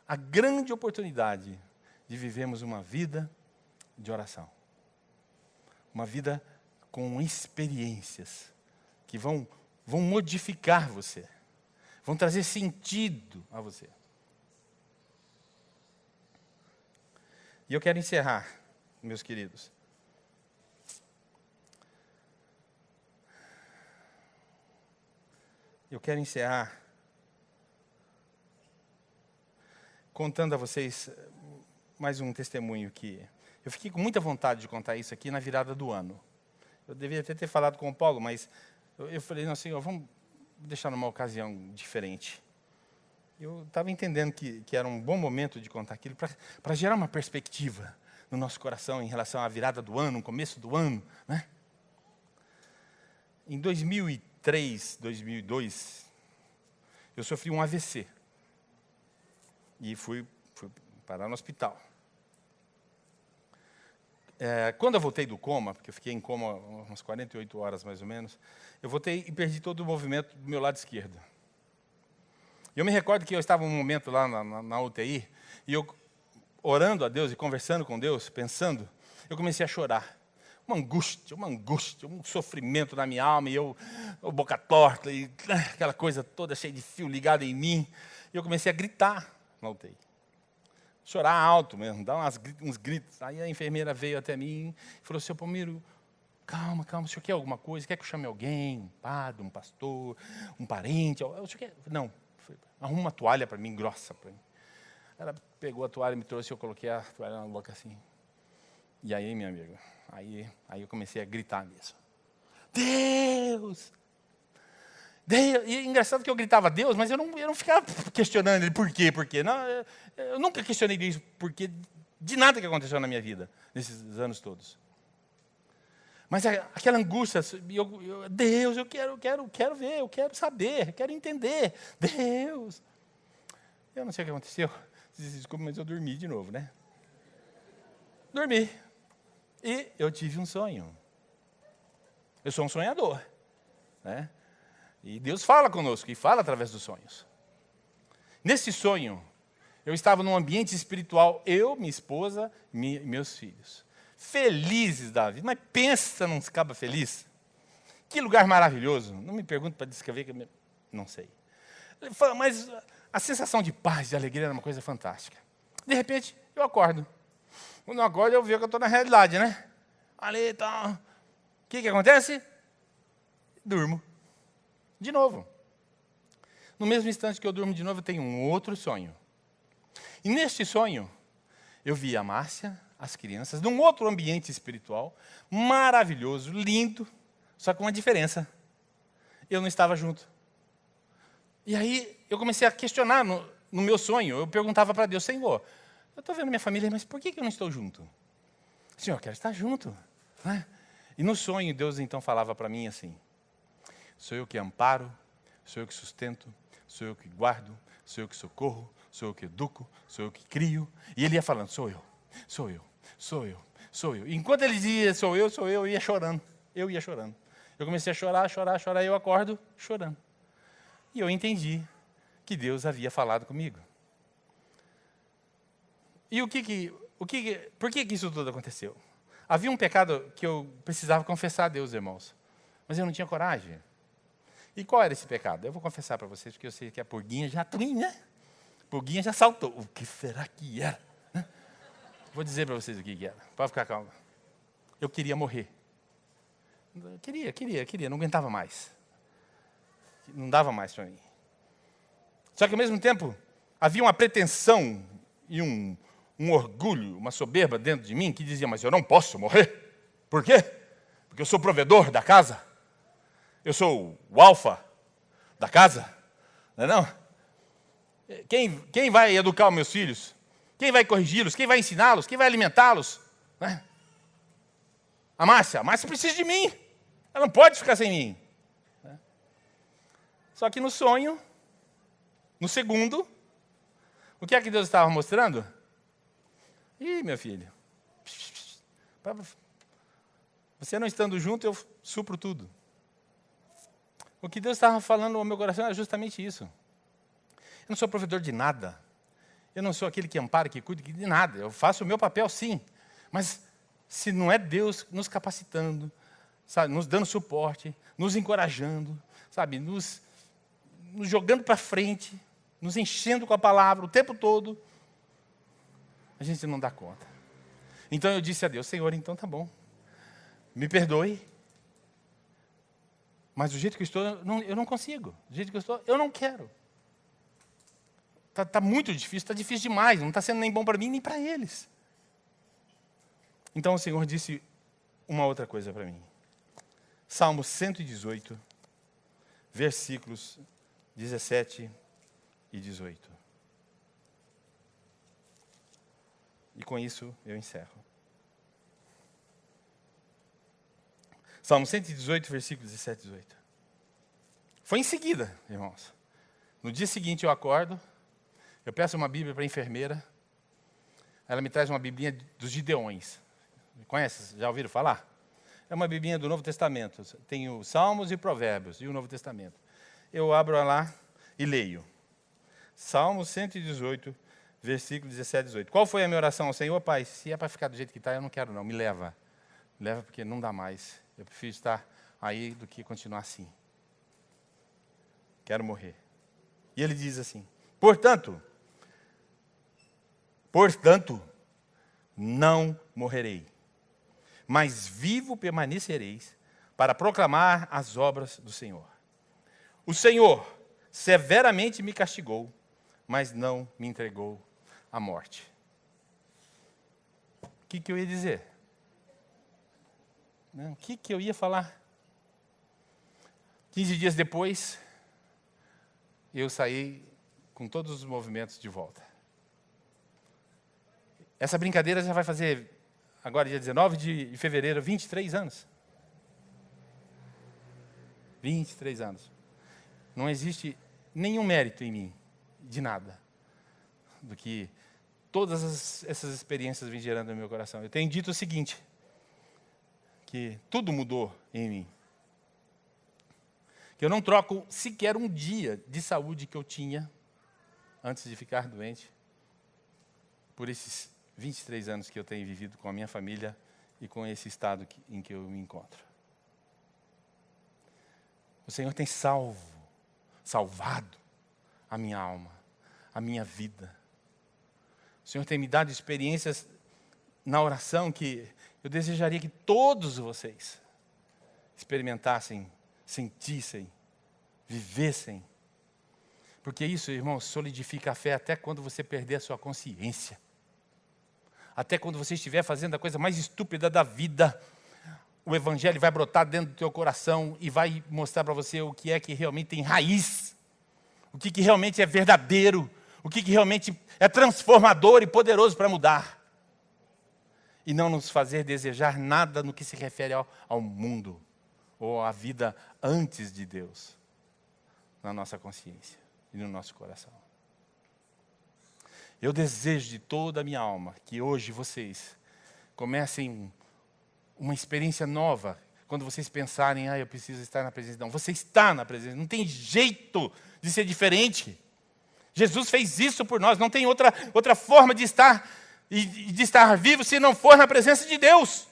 a grande oportunidade de vivermos uma vida de oração. Uma vida com experiências que vão modificar você. Vão trazer sentido a você. E eu quero encerrar, meus queridos. Eu quero encerrar contando a vocês mais um testemunho que eu fiquei com muita vontade de contar isso aqui na virada do ano. Eu deveria até ter falado com o Paulo, mas eu falei, não, Senhor, vamos deixar numa ocasião diferente. Eu estava entendendo que era um bom momento de contar aquilo para gerar uma perspectiva no nosso coração em relação à virada do ano, o começo do ano, né? Em 2003, 2002, eu sofri um AVC. E fui parar no hospital. Quando eu voltei do coma, porque eu fiquei em coma umas 48 horas mais ou menos, eu voltei e perdi todo o movimento do meu lado esquerdo. Eu me recordo que eu estava um momento lá na UTI, e eu, orando a Deus e conversando com Deus, pensando, eu comecei a chorar. Uma angústia, um sofrimento na minha alma, e eu boca torta, e aquela coisa toda cheia de fio ligado em mim. E eu comecei a gritar na UTI. Chorar alto mesmo, dar uns gritos. Aí a enfermeira veio até mim e falou, seu Palmiro, calma, o senhor quer alguma coisa? Quer que eu chame alguém? Um padre, um pastor, um parente? O senhor quer? Não. Arruma uma toalha para mim, grossa para mim. Ela pegou a toalha e me trouxe, eu coloquei a toalha na boca assim. E aí, meu amigo, aí eu comecei a gritar mesmo. Deus! Deus! E é engraçado que eu gritava Deus, mas eu não ficava questionando ele por quê. Não, eu nunca questionei isso, porque de nada que aconteceu na minha vida, nesses anos todos. Mas aquela angústia, Deus, eu quero ver, eu quero saber, eu quero entender. Deus! Eu não sei o que aconteceu, desculpa, mas eu dormi de novo, né? Dormi. E eu tive um sonho. Eu sou um sonhador, né? E Deus fala conosco, e fala através dos sonhos. Nesse sonho, eu estava num ambiente espiritual, eu, minha esposa, meus filhos. Felizes da vida. Mas pensa num cabra feliz. Que lugar maravilhoso. Não me pergunte para descrever, que eu não sei. Mas a sensação de paz, de alegria era uma coisa fantástica. De repente, eu acordo. Quando eu acordo, eu vejo que eu estou na realidade, né? Ali e tal. O que acontece? Durmo. De novo. No mesmo instante que eu durmo de novo, eu tenho um outro sonho. E neste sonho, eu vi a Márcia, as crianças, num outro ambiente espiritual, maravilhoso, lindo, só com uma diferença. Eu não estava junto. E aí, eu comecei a questionar no meu sonho. Eu perguntava para Deus, Senhor, eu estou vendo minha família, mas por que eu não estou junto? Senhor, eu quero estar junto. Né? E no sonho, Deus então falava para mim assim, sou eu que amparo, sou eu que sustento, sou eu que guardo, sou eu que socorro, sou eu que educo, sou eu que crio. E ele ia falando, sou eu. E enquanto ele dizia, sou eu, eu ia chorando. Eu comecei a chorar, e eu acordo chorando. E eu entendi que Deus havia falado comigo. E por que isso tudo aconteceu? Havia um pecado que eu precisava confessar a Deus, irmãos. Mas eu não tinha coragem. E qual era esse pecado? Eu vou confessar para vocês, porque eu sei que a pulguinha já né? A pulguinha já saltou. O que será que era? Né? Vou dizer para vocês o que era. Pode ficar calmo. Eu queria morrer. Queria. Não aguentava mais. Não dava mais para mim. Só que, ao mesmo tempo, havia uma pretensão e um orgulho, uma soberba dentro de mim que dizia, mas eu não posso morrer. Por quê? Porque eu sou provedor da casa. Eu sou o alfa da casa. Não é não? Quem vai educar os meus filhos? Quem vai corrigi-los? Quem vai ensiná-los? Quem vai alimentá-los? Né? A Márcia precisa de mim. Ela não pode ficar sem mim. Né? Só que no sonho, no segundo, o que é que Deus estava mostrando? Ih, meu filho, você não estando junto, eu supro tudo. O que Deus estava falando no meu coração era justamente isso. Eu não sou provedor de nada. Eu não sou aquele que ampara, que cuida de nada. Eu faço o meu papel, sim. Mas se não é Deus nos capacitando, sabe, nos dando suporte, nos encorajando, sabe, nos jogando para frente, nos enchendo com a palavra o tempo todo, a gente não dá conta. Então eu disse a Deus, Senhor, então tá bom. Me perdoe. Mas do jeito que eu estou, eu não consigo. Do jeito que eu estou, eu não quero. Está muito difícil, está difícil demais. Não está sendo nem bom para mim, nem para eles. Então o Senhor disse uma outra coisa para mim. Salmo 118, versículos 17 e 18. E com isso eu encerro. Salmo 118, versículos 17 e 18. Foi em seguida, irmãos. No dia seguinte eu acordo, eu peço uma Bíblia para a enfermeira, ela me traz uma Biblinha dos Gideões. Conhece? Já ouviram falar? É uma Biblinha do Novo Testamento. Tem os Salmos e Provérbios e o Novo Testamento. Eu abro lá e leio. Salmo 118, versículo 17 e 18. Qual foi a minha oração ao Senhor? Pai, se é para ficar do jeito que está, eu não quero não, me leva. Me leva porque não dá mais. Eu prefiro estar aí do que continuar assim. Quero morrer. E ele diz assim, portanto, não morrerei, mas vivo permanecereis para proclamar as obras do Senhor. O Senhor severamente me castigou, mas não me entregou a morte. O que eu ia dizer? O que eu ia falar? 15 dias depois, eu saí com todos os movimentos de volta. Essa brincadeira já vai fazer, agora dia 19 de fevereiro, 23 anos. 23 anos. Não existe nenhum mérito em mim, de nada, do que todas essas experiências vêm gerando no meu coração. Eu tenho dito o seguinte, que tudo mudou em mim. Que eu não troco sequer um dia de saúde que eu tinha antes de ficar doente por esses 23 anos que eu tenho vivido com a minha família e com esse estado em que eu me encontro. O Senhor tem salvado a minha alma, a minha vida. O Senhor tem me dado experiências na oração que eu desejaria que todos vocês experimentassem, sentissem, vivessem. Porque isso, irmãos, solidifica a fé até quando você perder a sua consciência. Até quando você estiver fazendo a coisa mais estúpida da vida, o Evangelho vai brotar dentro do teu coração e vai mostrar para você o que é que realmente tem raiz, o que realmente é verdadeiro, o que realmente é transformador e poderoso para mudar. E não nos fazer desejar nada no que se refere ao mundo, ou à vida antes de Deus, na nossa consciência e no nosso coração. Eu desejo de toda a minha alma que hoje vocês comecem uma experiência nova, quando vocês pensarem, eu preciso estar na presença. Não, você está na presença, não tem jeito de ser diferente. Jesus fez isso por nós, não tem outra forma de estar e de estar vivo se não for na presença de Deus.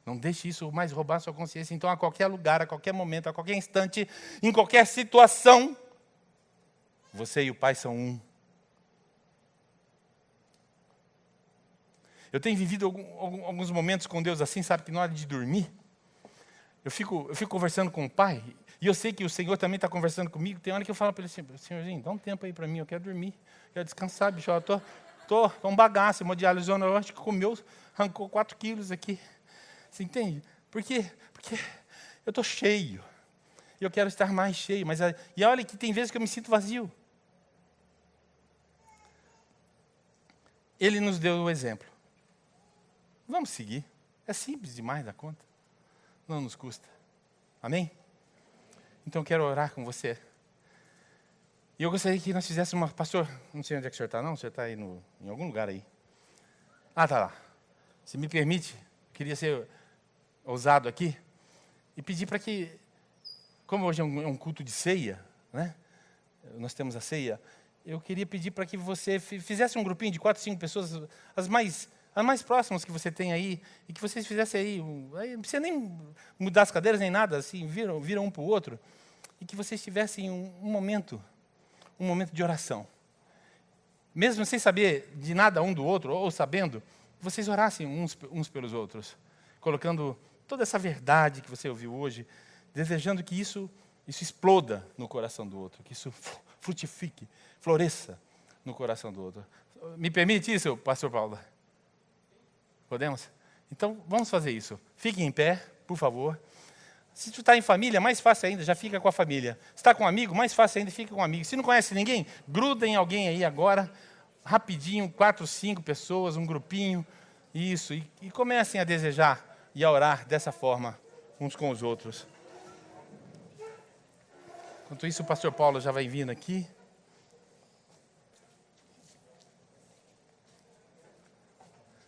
Não deixe isso mais roubar sua consciência. Então, a qualquer lugar, a qualquer momento, a qualquer instante, em qualquer situação, você e o Pai são um. Eu tenho vivido alguns momentos com Deus assim, sabe, que na hora de dormir, eu fico conversando com o Pai, e eu sei que o Senhor também está conversando comigo. Tem hora que eu falo para ele assim, Senhorzinho, dá um tempo aí para mim, eu quero dormir, quero descansar, bicho, eu tô um bagaço, hemodialisona, eu acho que comeu, arrancou 4 quilos aqui. Você entende? Por quê? Porque eu estou cheio, e eu quero estar mais cheio, e olha que tem vezes que eu me sinto vazio. Ele nos deu o exemplo. Vamos seguir. É simples demais da conta. Não nos custa. Amém? Então eu quero orar com você. E eu gostaria que nós fizéssemos uma... Pastor, não sei onde é que o senhor está, não? O senhor está aí em algum lugar aí. Está lá. Se me permite, queria ser ousado aqui e pedir para que, como hoje é um culto de ceia, né? Nós temos a ceia, eu queria pedir para que você fizesse um grupinho de 4, 5 pessoas, as mais próximas que você tem aí, e que vocês fizessem aí não precisa nem mudar as cadeiras nem nada, assim, viram um para o outro, e que vocês tivessem um momento de oração. Mesmo sem saber de nada um do outro, ou sabendo, vocês orassem uns pelos outros, colocando toda essa verdade que você ouviu hoje, desejando que isso exploda no coração do outro, que isso frutifique, floresça no coração do outro. Me permite isso, pastor Paulo? Podemos? Então, vamos fazer isso. Fiquem em pé, por favor. Se tu está em família, mais fácil ainda, já fica com a família. Se está com um amigo, mais fácil ainda, fica com um amigo. Se não conhece ninguém, gruda em alguém aí agora, rapidinho, 4, 5 pessoas, um grupinho, isso. E comecem a desejar e a orar dessa forma, uns com os outros. Enquanto isso, o pastor Paulo já vai vindo aqui.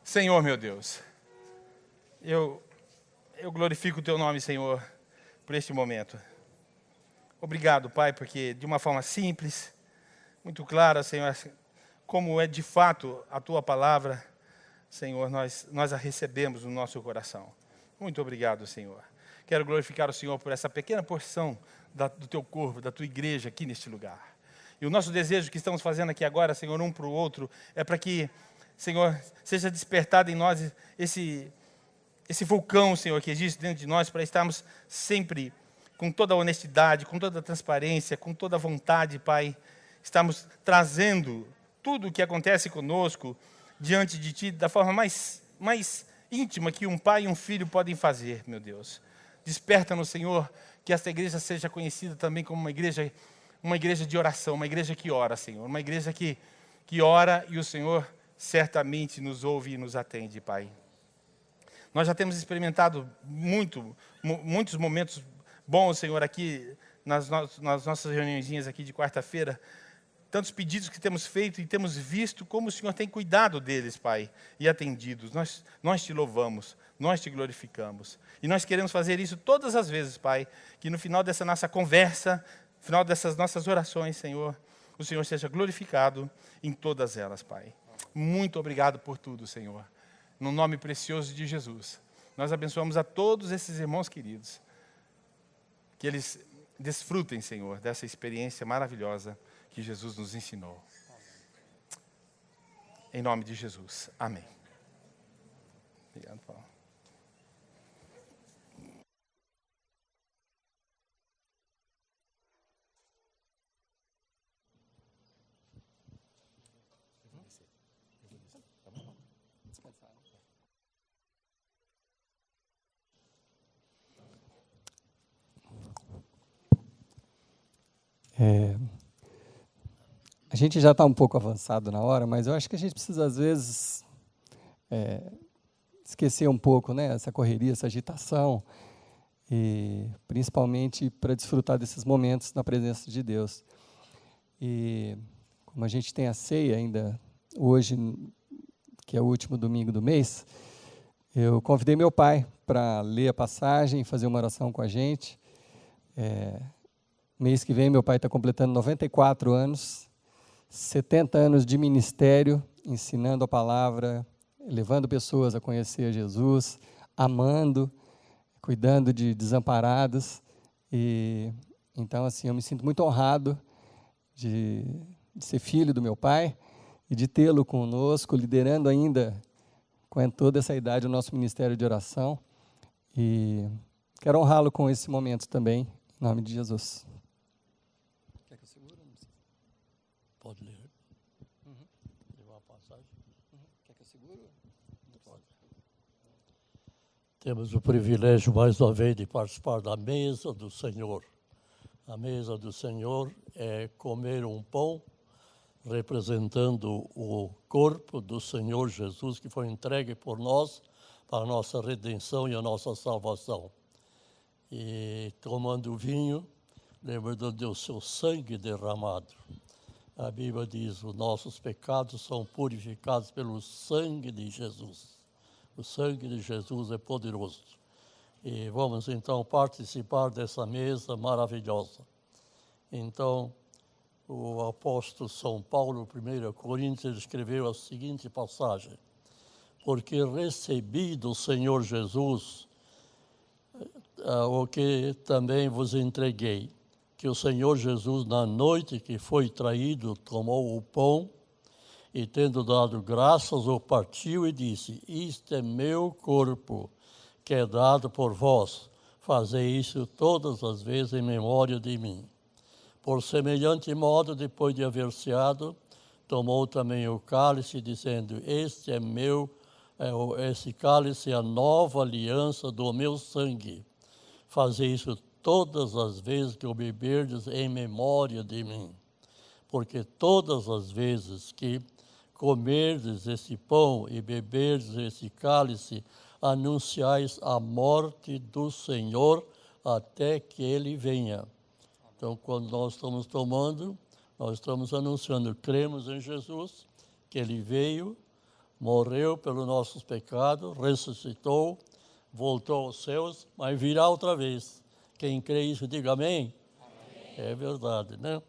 Senhor, meu Deus, eu glorifico o Teu nome, Senhor, por este momento. Obrigado, Pai, porque de uma forma simples, muito clara, Senhor, como é de fato a Tua palavra, Senhor, nós a recebemos no nosso coração. Muito obrigado, Senhor. Quero glorificar o Senhor por essa pequena porção do Teu corpo, da Tua igreja aqui neste lugar. E o nosso desejo que estamos fazendo aqui agora, Senhor, um para o outro, é para que, Senhor, seja despertado em nós esse vulcão, Senhor, que existe dentro de nós, para estarmos sempre com toda a honestidade, com toda a transparência, com toda a vontade, Pai, estarmos trazendo tudo o que acontece conosco diante de Ti da forma mais íntima que um pai e um filho podem fazer, meu Deus. Desperta-nos, Senhor, que esta igreja seja conhecida também como uma igreja de oração, uma igreja que ora, Senhor, uma igreja que ora e o Senhor certamente nos ouve e nos atende, Pai. Nós já temos experimentado muitos momentos bons, Senhor, aqui nas nossas reuniõezinhas aqui de quarta-feira, tantos pedidos que temos feito e temos visto como o Senhor tem cuidado deles, Pai, e atendidos. Nós te louvamos, nós te glorificamos. E nós queremos fazer isso todas as vezes, Pai, que no final dessa nossa conversa, no final dessas nossas orações, Senhor, o Senhor seja glorificado em todas elas, Pai. Muito obrigado por tudo, Senhor. No nome precioso de Jesus, nós abençoamos a todos esses irmãos queridos. Que eles desfrutem, Senhor, dessa experiência maravilhosa que Jesus nos ensinou. Em nome de Jesus. Amém. Obrigado, Paulo. A gente já está um pouco avançado na hora, mas eu acho que a gente precisa, às vezes, esquecer um pouco, né, essa correria, essa agitação, e principalmente para desfrutar desses momentos na presença de Deus. E como a gente tem a ceia ainda hoje, que é o último domingo do mês, eu convidei meu pai para ler a passagem e fazer uma oração com a gente. Mês que vem meu pai está completando 94 anos, 70 anos de ministério, ensinando a palavra, levando pessoas a conhecer Jesus, amando, cuidando de desamparados. E então, assim, eu me sinto muito honrado de ser filho do meu pai e de tê-lo conosco, liderando ainda, com toda essa idade, o nosso ministério de oração. E quero honrá-lo com esse momento também, em nome de Jesus. Quer que eu segure? Pode ler. Levar a passagem. Quer que eu segure? Pode. Temos o privilégio, mais uma vez, de participar da mesa do Senhor. A mesa do Senhor é comer um pão representando o corpo do Senhor Jesus, que foi entregue por nós para a nossa redenção e a nossa salvação. E tomando o vinho, lembrando do seu sangue derramado. A Bíblia diz, os nossos pecados são purificados pelo sangue de Jesus. O sangue de Jesus é poderoso. E vamos então participar dessa mesa maravilhosa. Então, o apóstolo São Paulo, 1 Coríntios, ele escreveu a seguinte passagem: porque recebi do Senhor Jesus o que também vos entreguei, que o Senhor Jesus, na noite que foi traído, tomou o pão e, tendo dado graças, o partiu e disse: isto é meu corpo, que é dado por vós. Fazei isso todas as vezes em memória de mim. Por semelhante modo, depois de haver ceado, tomou também o cálice, dizendo: este é esse cálice é a nova aliança do meu sangue. Fazei isso todas as vezes que o beberdes em memória de mim. Porque todas as vezes que comerdes esse pão e beberdes esse cálice, anunciais a morte do Senhor até que Ele venha. Então, quando nós estamos tomando, nós estamos anunciando, cremos em Jesus, que Ele veio, morreu pelos nossos pecados, ressuscitou, voltou aos céus, mas virá outra vez. Quem crê isso, diga amém. Amém. É verdade, né?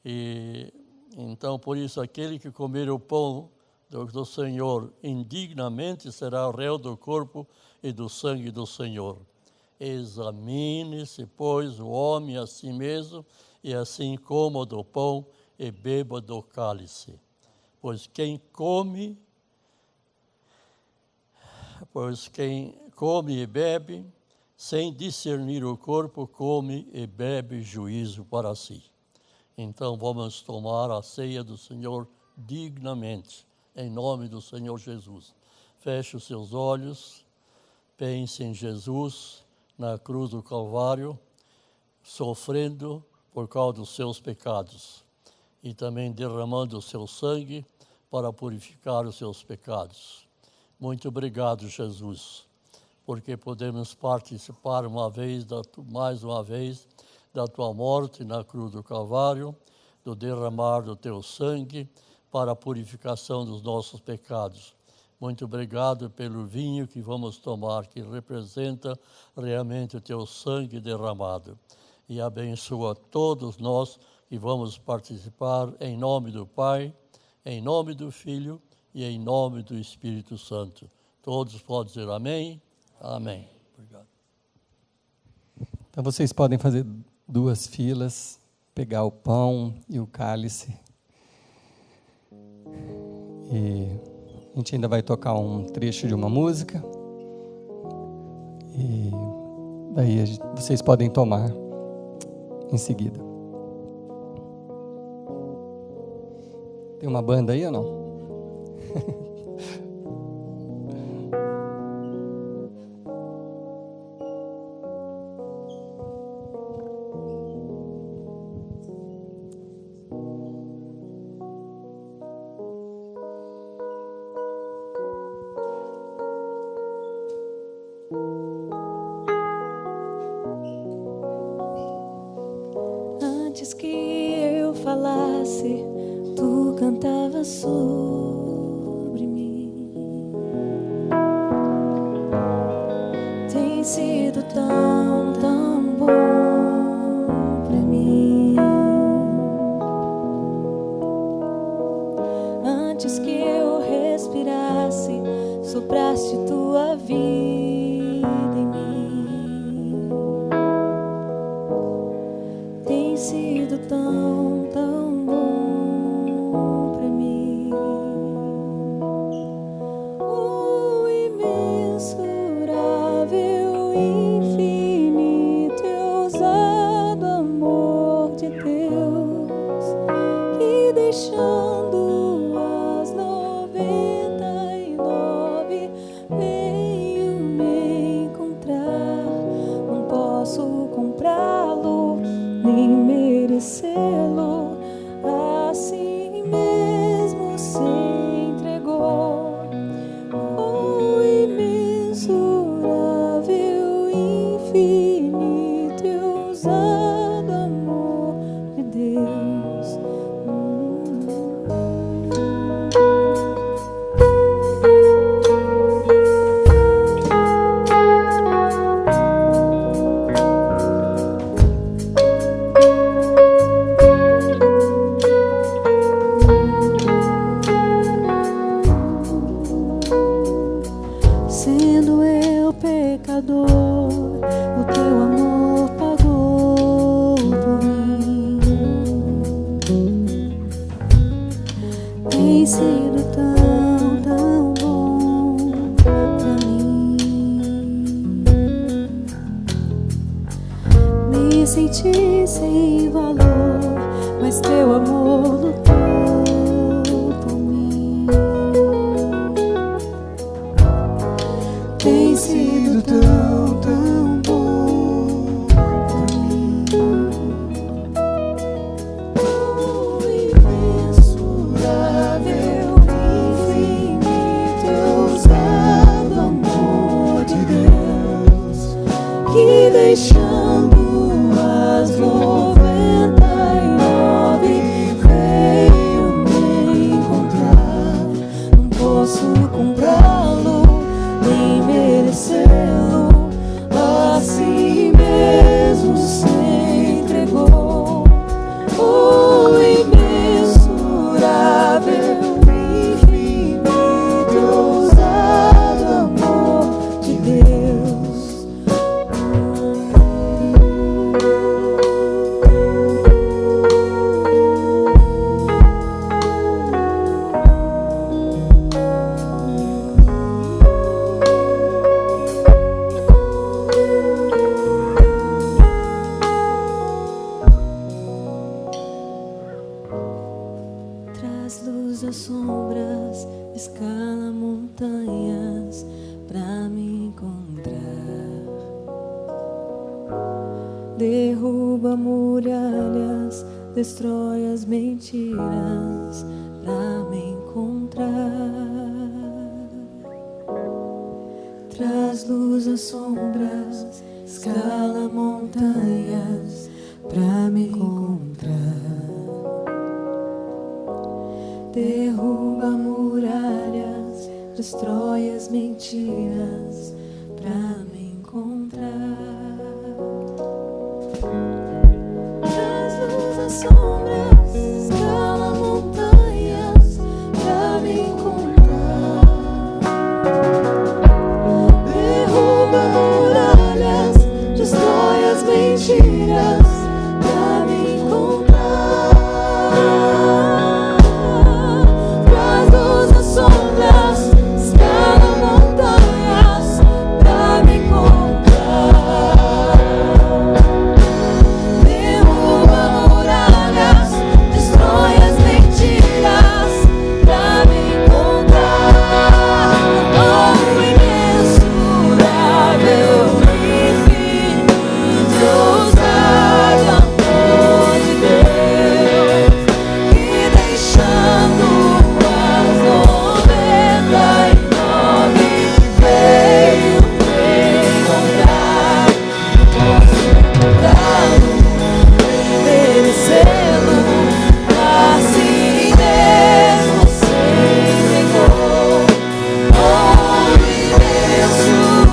E então, por isso, aquele que comer o pão do Senhor indignamente será réu do corpo e do sangue do Senhor. Examine-se, pois, o homem a si mesmo, e assim coma do pão e beba do cálice. Pois quem come e bebe, sem discernir o corpo, come e bebe juízo para si. Então vamos tomar a ceia do Senhor dignamente, em nome do Senhor Jesus. Feche os seus olhos, pense em Jesus na cruz do Calvário, sofrendo por causa dos seus pecados e também derramando o seu sangue para purificar os seus pecados. Muito obrigado, Jesus, porque podemos participar mais uma vez da tua morte na cruz do Calvário, do derramar do teu sangue para a purificação dos nossos pecados. Muito obrigado pelo vinho que vamos tomar, que representa realmente o teu sangue derramado. E abençoa todos nós que vamos participar em nome do Pai, em nome do Filho e em nome do Espírito Santo. Todos podem dizer amém? Amém. Obrigado. Então vocês podem fazer 2 filas, pegar o pão e o cálice. E a gente ainda vai tocar um trecho de uma música. E daí vocês podem tomar em seguida. Tem uma banda aí ou não? Antes que eu falasse, tu cantava sobre mim. Tem sido tão, tão bom pra mim. Antes que eu respirasse, sopraste tua vida em mim. Tem sido tão, tão bom pra mim. O imensurável, infinito e ousado amor de Deus, que deixando as 99 veio me encontrar. Não posso comprá-lo nem merecê-lo, assim mesmo se entregou. O imensurável, infinito e ousado amor de Deus. Sendo eu pecador, o teu amor pagou por mim. Tem sido tão, tão bom pra mim. Me senti sem valor, mas teu amor lutou por mim. Tem sido tão, tão bom pra mim. O imensurável, infinito e ousado amor de Deus, que deixando as 99 veio luz das sombras, escala montanhas pra me encontrar. Derruba muralhas, destrói as mentiras pra me encontrar. Traz luz às sombras, escala montanhas pra me encontrar. Derruba muralhas, destrói as mentiras pra me encontrar. Traz luz às sombras, escala montanhas pra me encontrar. Derruba muralhas, destrói as mentiras pra me encontrar. Traz luz às sombras, escala montanhas pra me encontrar. Derruba muralhas, destrói as mentiras pra me encontrar. Oh, imensurável, infinito, sabe amor de Deus, que deixando as 99 veio me encontrar. Posso encontrá-lo, merecê-lo, assim mesmo sem rigor. Oh, imensurável,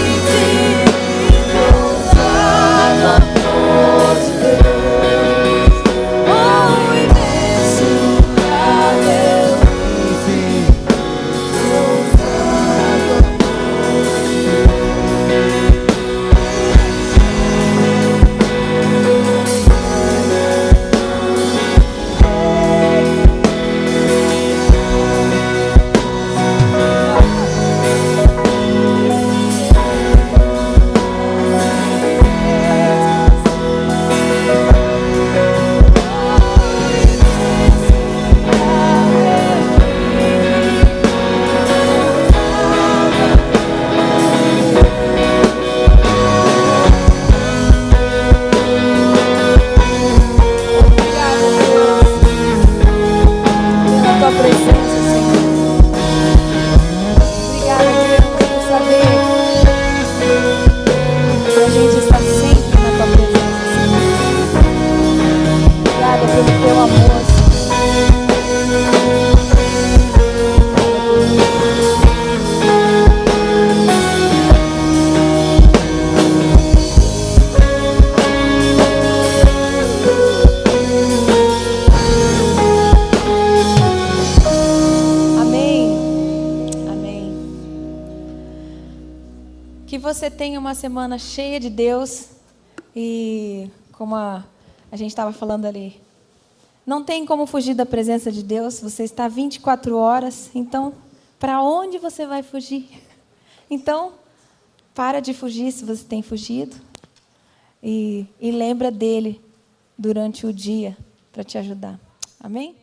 infinito, sabe amor de Deus. Oh, imensurável, infinito, sabe amor pela tua presença, Senhor. Obrigada, Deus, por saber que a gente está sempre na tua presença, Senhor. Obrigada pelo teu amor, Amém. Amém. Que você tenha uma semana cheia de Deus e, como a gente estava falando ali, não tem como fugir da presença de Deus. Você está 24 horas, então para onde você vai fugir? Então, para de fugir se você tem fugido e lembra dele durante o dia para te ajudar. Amém?